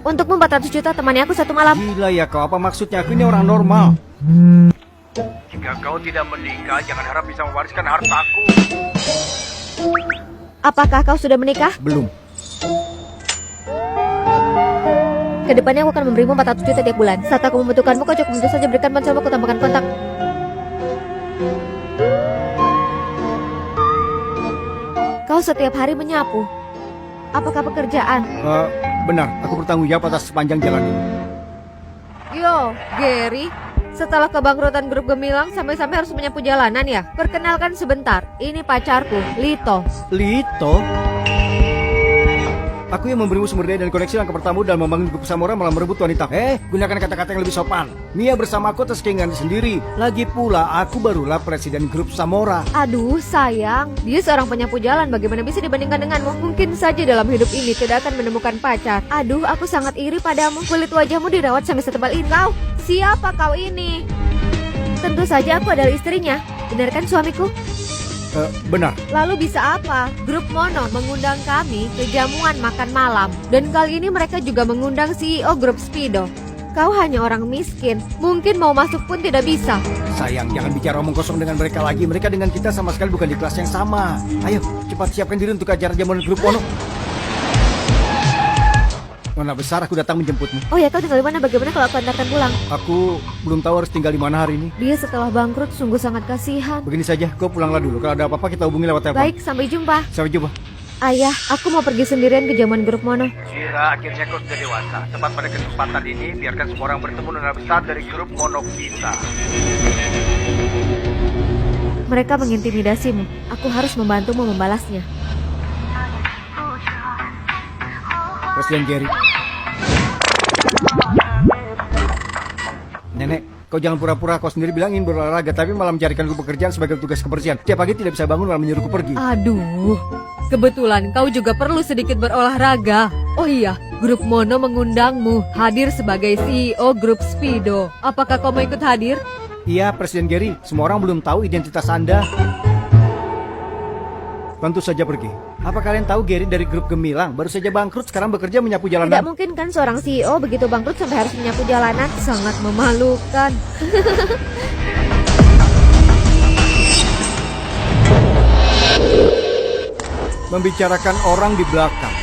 Untukmu 400 juta, temani aku 1 malam. Gila ya kau, apa maksudnya? Aku ini orang normal. Jika kau tidak menikah, jangan harap bisa mewariskan hartaku. Apakah kau sudah menikah? Belum. Kedepannya aku akan memberimu 400 juta tiap bulan. Saat aku membutuhkanmu, kau cukup tentu saja berikan ponselmu, aku tambahkan kontak. Kau setiap hari menyapu. Apakah pekerjaan? Benar, aku bertanggung jawab atas sepanjang jalan ini. Yo, Gary, setelah kebangkrutan grup Gemilang sampai-sampai harus menyapu jalanan ya? Perkenalkan sebentar, ini pacarku, Lito. Lito? Aku yang memberimu sumber daya dan koneksi langkah pertama dalam membangun grup Samora malah merebut wanita. Gunakan kata-kata yang lebih sopan. Mia bersama aku atas keinginan sendiri. Lagi pula, aku barulah presiden grup Samora. Aduh sayang, dia seorang penyapu jalan, bagaimana bisa dibandingkan denganmu? Mungkin saja dalam hidup ini tidak akan menemukan pacar. Aduh, aku sangat iri padamu. Kulit wajahmu dirawat sampai setebal ini. Kau, siapa kau ini? Tentu saja aku adalah istrinya. Benar kan suamiku? Benar. Lalu bisa apa? Grup Mono mengundang kami ke jamuan makan malam. Dan kali ini mereka juga mengundang CEO grup Speedo. Kau hanya orang miskin, mungkin mau masuk pun tidak bisa. Sayang, jangan bicara omong kosong dengan mereka lagi. Mereka dengan kita sama sekali bukan di kelas yang sama. Ayo, cepat siapkan diri untuk acara jamuan grup Mono. Nona besar, aku datang menjemputmu. Oh ya, kau tinggal di mana? Bagaimana kalau aku antarkan pulang? Aku belum tahu harus tinggal di mana hari ini. Dia setelah bangkrut sungguh sangat kasihan. Begini saja, kau pulanglah dulu. Kalau ada apa-apa kita hubungi lewat telepon. Baik, sampai jumpa. Sampai jumpa. Ayah, aku mau pergi sendirian ke jamuan grup Mono. Kira akhirnya kau sudah dewasa. Tepat pada kesempatan ini, biarkan semua orang bertemu dengan besar dari grup Mono kita. Mereka mengintimidasimu. Aku harus membantumu membalasnya. Presiden Gary. Nenek, kau jangan pura-pura kau sendiri bilang ingin berolahraga, tapi malah mencarikan pekerjaan sebagai tugas kebersihan. Tiap pagi tidak bisa bangun malah menyuruhku pergi. Aduh, kebetulan kau juga perlu sedikit berolahraga. Oh iya, grup Mono mengundangmu hadir sebagai CEO grup Speedo. Apakah kau mau ikut hadir? Iya, Presiden Gary. Semua orang belum tahu identitas Anda. Tentu saja pergi. Apa kalian tahu Gary dari grup Gemilang baru saja bangkrut, sekarang bekerja menyapu jalanan? Tidak mungkin kan seorang CEO begitu bangkrut sampai harus menyapu jalanan. Sangat memalukan. Membicarakan orang di belakang.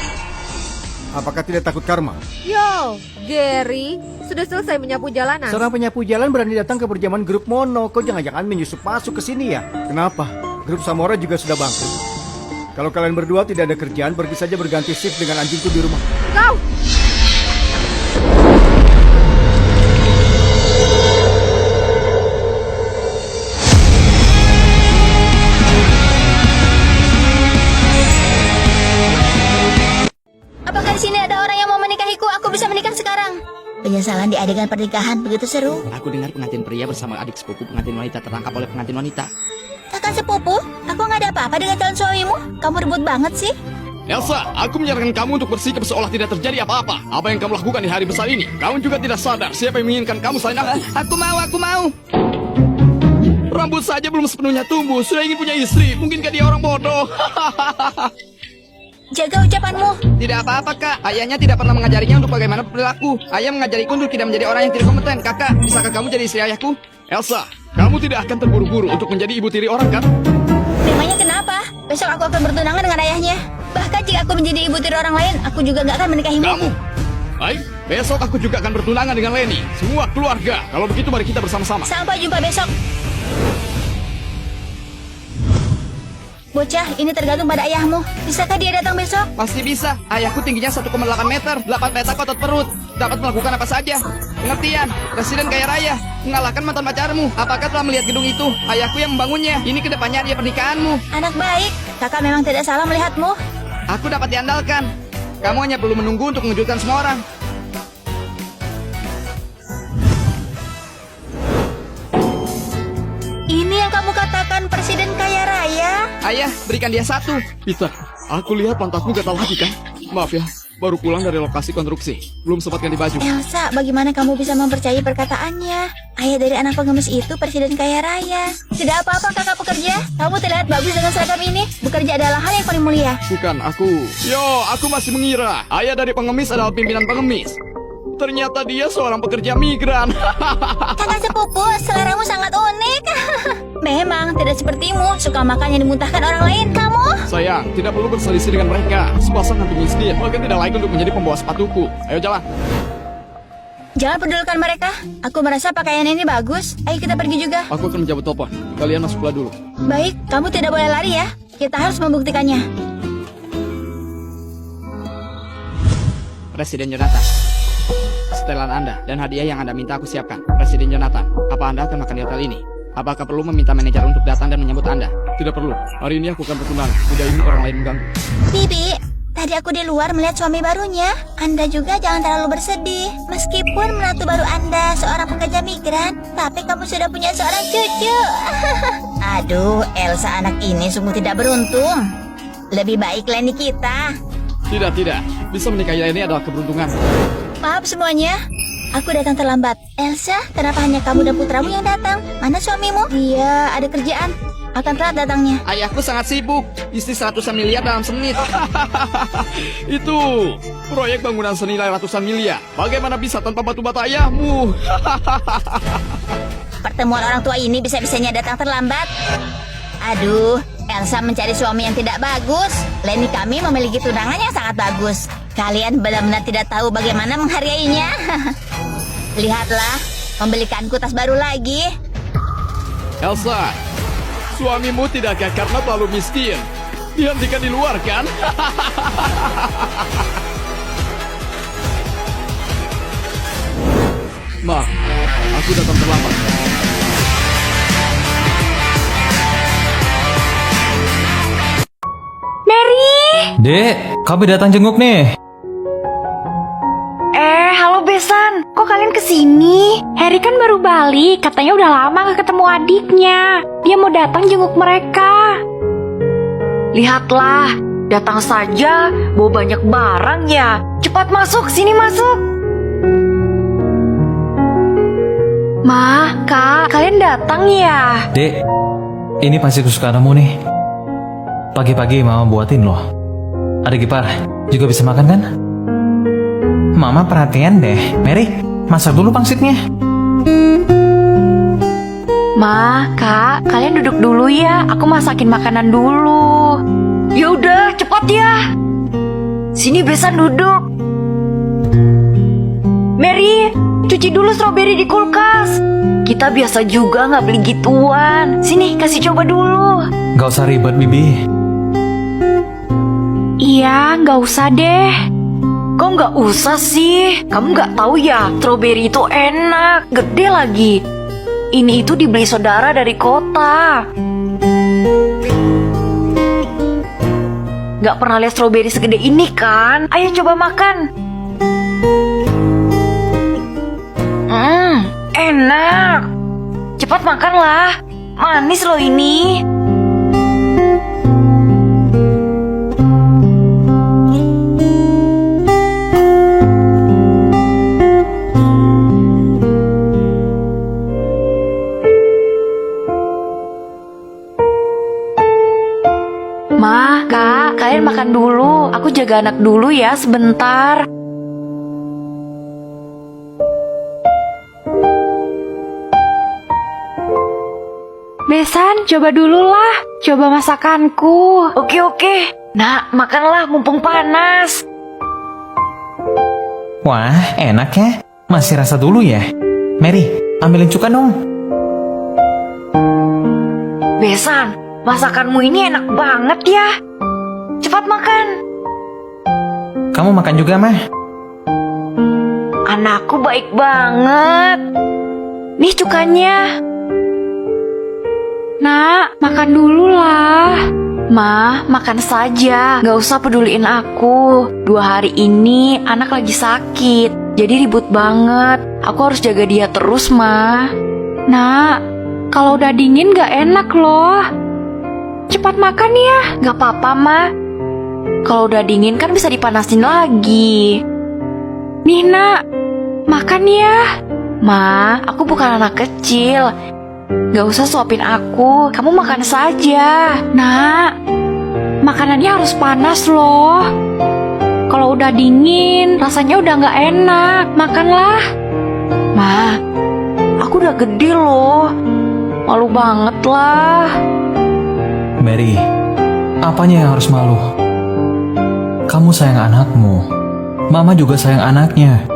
Apakah tidak takut karma? Yo, Gary, sudah selesai menyapu jalanan. Seorang penyapu jalan berani datang ke perjamuan grup Mono. Kau jangan-jangan menyusup masuk ke sini ya? Kenapa? Grup Samora juga sudah bangkrut. Kalau kalian berdua tidak ada kerjaan, pergi saja berganti shift dengan anjingku di rumah. Kau! Apakah di sini ada orang yang mau menikahiku? Aku bisa menikah sekarang. Penyesalan di adegan pernikahan begitu seru. Aku dengar pengantin pria bersama adik sepupu pengantin wanita tertangkap oleh pengantin wanita. Kakak sepupu, aku nggak ada apa-apa dengan calon suamimu. Kamu rebut banget sih. Elsa, aku menyarankan kamu untuk bersikap seolah tidak terjadi apa-apa. Apa yang kamu lakukan di hari besar ini? Kamu juga tidak sadar siapa yang menginginkan kamu selain aku. Aku mau. Rambut saja belum sepenuhnya tumbuh, sudah ingin punya istri. Mungkinkah dia orang bodoh? Jaga ucapanmu. Tidak apa-apa, Kak. Ayahnya tidak pernah mengajarinya untuk bagaimana perilaku. Ayah mengajariku untuk tidak menjadi orang yang tidak kompeten. Kakak, bisakah kamu jadi istri ayahku? Elsa, kamu tidak akan terburu-buru untuk menjadi ibu tiri orang kan? Memangnya kenapa? Besok aku akan bertunangan dengan ayahnya. Bahkan jika aku menjadi ibu tiri orang lain, aku juga nggak akan menikahimu. Kamu? Baik, besok aku juga akan bertunangan dengan Leni. Semua keluarga. Kalau begitu mari kita bersama-sama. Sampai jumpa besok. Bocah, ini tergantung pada ayahmu. Bisakah dia datang besok? Pasti bisa. Ayahku tingginya 1,8 meter, 8 petak otot perut. Dapat melakukan apa saja. Pengertian, presiden kaya raya, mengalahkan mantan pacarmu. Apakah telah melihat gedung itu? Ayahku yang membangunnya. Ini kedepannya dia pernikahanmu. Anak baik. Kakak memang tidak salah melihatmu. Aku dapat diandalkan. Kamu hanya perlu menunggu untuk mengejutkan semua orang. Ini yang kamu katakan presiden kaya raya? Ayah, berikan dia 1. Peter, aku lihat pantatmu gatal lagi kan? Maaf ya, baru pulang dari lokasi konstruksi. Belum sempat ganti baju. Elsa, bagaimana kamu bisa mempercayai perkataannya? Ayah dari anak pengemis itu presiden kaya raya. Tidak apa-apa kakak pekerja. Kamu terlihat bagus dengan seragam ini. Bekerja adalah hal yang paling mulia. Bukan aku. Yo, aku masih mengira ayah dari pengemis adalah pimpinan pengemis. Ternyata dia seorang pekerja migran. Kakak sepupu, seleramu sangat unik. Memang tidak sepertimu, suka makan yang dimuntahkan orang lain. Kamu? Sayang, tidak perlu berselisih dengan mereka. Sepasang hantu miskin, bahkan tidak layak untuk menjadi pembawa sepatuku. Ayo jalan. Jangan pedulikan mereka. Aku merasa pakaian ini bagus. Ayo kita pergi juga. Aku akan menjawab telepon. Kalian masuklah dulu. Baik, kamu tidak boleh lari ya. Kita harus membuktikannya. Presiden Jonathan, setelan Anda dan hadiah yang Anda minta aku siapkan. Presiden Jonathan, apa Anda akan makan di hotel ini? Apakah perlu meminta manajer untuk datang dan menyambut Anda? Tidak perlu. Hari ini aku akan bertunangan. Udah ini orang lain mengganggu. Bibi, tadi aku di luar melihat suami barunya. Anda juga jangan terlalu bersedih. Meskipun menantu baru Anda seorang pekerja migran, tapi kamu sudah punya seorang cucu. Aduh, Elsa anak ini sungguh tidak beruntung. Lebih baik Lenny kita. Tidak. Bisa menikahi ini adalah keberuntungan. Maaf semuanya, aku datang terlambat. Elsa, kenapa hanya kamu dan putramu yang datang? Mana suamimu? Dia ada kerjaan. Akan telat datangnya. Ayahku sangat sibuk, bisnis ratusan miliar dalam semenit. Itu proyek bangunan senilai ratusan miliar. Bagaimana bisa tanpa batu bata ayahmu? Pertemuan orang tua ini bisa-bisanya datang terlambat. Aduh, Elsa mencari suami yang tidak bagus. Lenny kami memiliki tunangan yang sangat bagus. Kalian benar-benar tidak tahu bagaimana menghargainya. Lihatlah, membelikanku tas baru lagi. Elsa, suamimu tidak kaya karena terlalu miskin. Dihentikan di luar kan? Maaf, aku datang terlambat. Dek, kami datang jenguk nih. Halo Besan, kok kalian kesini? Harry kan baru balik, katanya udah lama gak ketemu adiknya. Dia mau datang jenguk mereka. Lihatlah, datang saja, bawa banyak barang ya. Cepat masuk, sini masuk. Ma, Kak, kalian datang ya? Dek, ini pasti kesukaanmu nih. Pagi-pagi mama buatin loh. Ada Gipar, juga bisa makan kan? Mama perhatian deh. Mary, masak dulu pangsitnya. Ma, Kak, kalian duduk dulu ya. Aku masakin makanan dulu. Yaudah, cepat ya. Sini Besan duduk. Mary, cuci dulu stroberi di kulkas. Kita biasa juga nggak beli gituan. Sini, kasih coba dulu. Gak usah ribet, Bibi. Iya, nggak usah deh. Kok nggak usah sih? Kamu nggak tahu ya, stroberi itu enak, gede lagi. Ini itu dibeli saudara dari kota. Nggak pernah lihat stroberi segede ini kan? Ayo coba makan. Enak. Cepat makanlah. Manis loh ini. Ma, Kak, kalian makan dulu. Aku jaga anak dulu ya sebentar. Besan, coba dulu lah. Coba masakanku. Oke. Nak, makanlah mumpung panas. Wah, enak ya. Masih rasa dulu ya. Mary, ambilin cuka dong. Besan, masakanmu ini enak banget ya. Cepat makan. Kamu makan juga, Mah. Anakku baik banget. Nih cukanya. Nak, makan dulu lah. Ma, makan saja. Gak usah peduliin aku. 2 hari ini anak lagi sakit. Jadi ribut banget. Aku harus jaga dia terus, Ma. Nak, kalau udah dingin gak enak loh. Cepat makan ya. Gak apa-apa, Ma. Kalau udah dingin kan bisa dipanasin lagi. Nih, Nak. Makan ya. Ma, aku bukan anak kecil. Gak usah suapin aku. Kamu makan saja. Nak, makanannya harus panas loh. Kalau udah udah dingin, rasanya udah nggak enak. Makanlah. Ma, aku udah gede loh. Malu banget lah. Mary, apanya yang harus malu? Kamu sayang anakmu. Mama juga sayang anaknya.